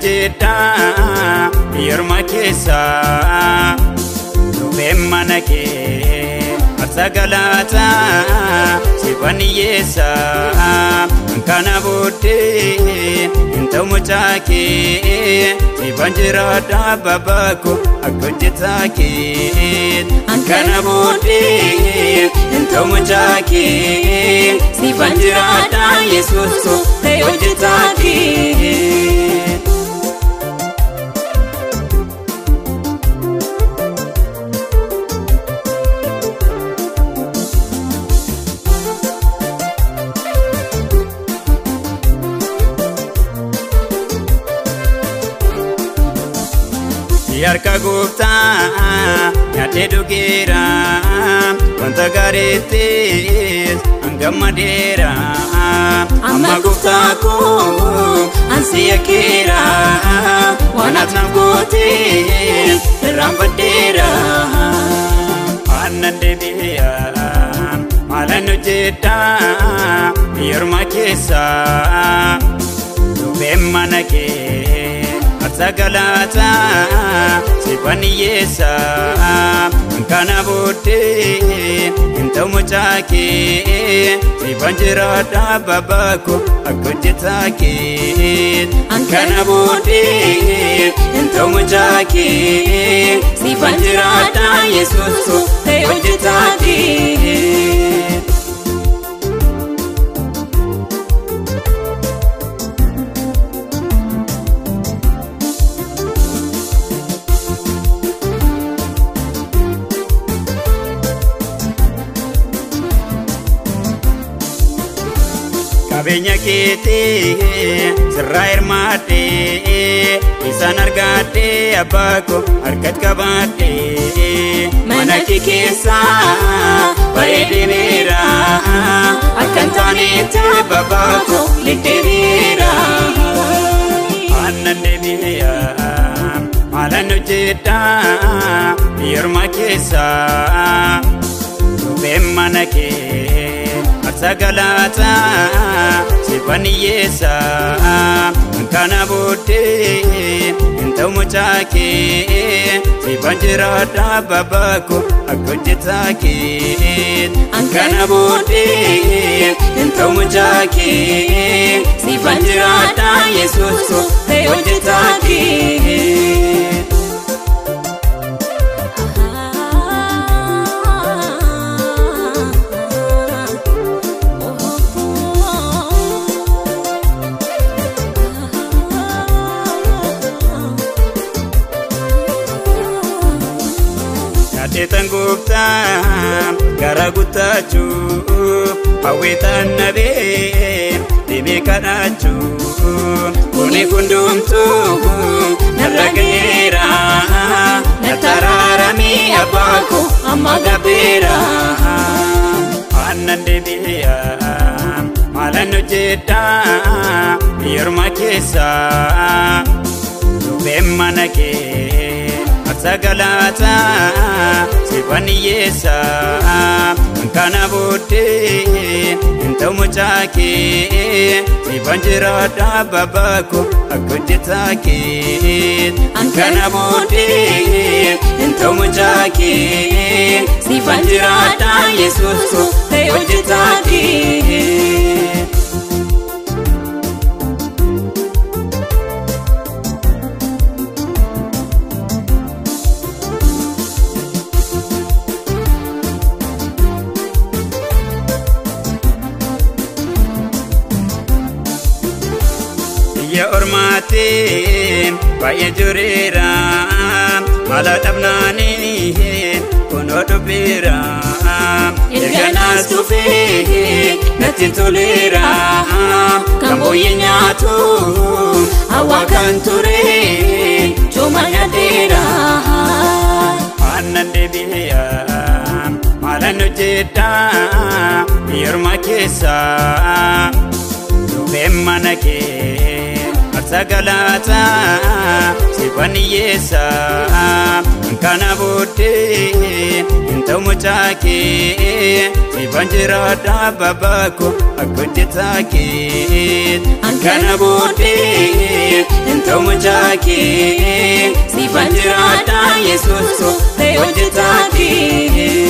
hojjedha yeruma keessa dhufee mana kee aarsaa galaataa siifan hiyyeessa kana booddee hin ta'u mucaa kee siifan jiraadha babaako akka hojjetaa kee kana booddee hin ta'u mucaa kee siifan jiraadha Yesuus ta'e hojjetaa kee. Yarka gooftaa nyaatee dhugeera wanta gaariittis angammadeera amma gooftaa koo ansi yakeera waan ati naaf goote irraanfadheera aannan deebi'a maalan hojjedha yeruma keessa dhufee mana kee aarsaa galaataa siifan hiyyeessa kana booddee hin ta'u mucaa kee siifan jiraadha babaako akka hojjetaa kee kana booddee hin ta'u mucaa kee siifan jiraadha Yesuus ta'e hojjetaa kee. Qabeenya keetii sirraa hirmaadhee isaan argadhee abbaako harkatti qabaadhee mana kee keessa baay'ee deemeera akka hin taanetti babaako deddeebiira aannan deebi'a maalan hojjedha yeruma keessa dhufee mana kee aarsaa galaataa siifan hiyyeessa kana booddee hin ta'u mucaa kee siifan jiraadha babaako akka hojjetaa kee kana booddee hin ta'u mucaa kee siifan jiraadha Yesuus ta'e hojjetaa kee. Adeetan gooftaa gara guuttachuu hawweetan nabee deemee kadhachuu kuni hundumtuu narra ga'eera natti araaramii abbaako amma gabeera aannan deebi'a maalan hojjedha yeruma keessa dhufee mana kee aarsaa galaataa siifan hiyyeessa kana booddee hin ta'u mucaa kee siifan jiraadha babaako akka hojjetaa kee kana booddee hin ta'u mucaa kee siifan jiraadha Yesuus ta'e hojjetaa kee. Biyya ormaatiin baay'ee jireera mala dhabnaanii kunoo dhufeera erganaas dhufee natti toleera kan booyyee nyaatu hawaa kan ture cooma nyaateera aannan deebi'a maalan hojjedha yeruma keessa dhufee mana kee aarsaa galaataa siifan hiyyeessa kana booddee hin ta'u mucaa kee siifan jiraadha babaako akka hojjetaa kee kana booddee hin ta'u mucaa kee siifan jiraadha Yesuus ko ta'e hojjetaa kee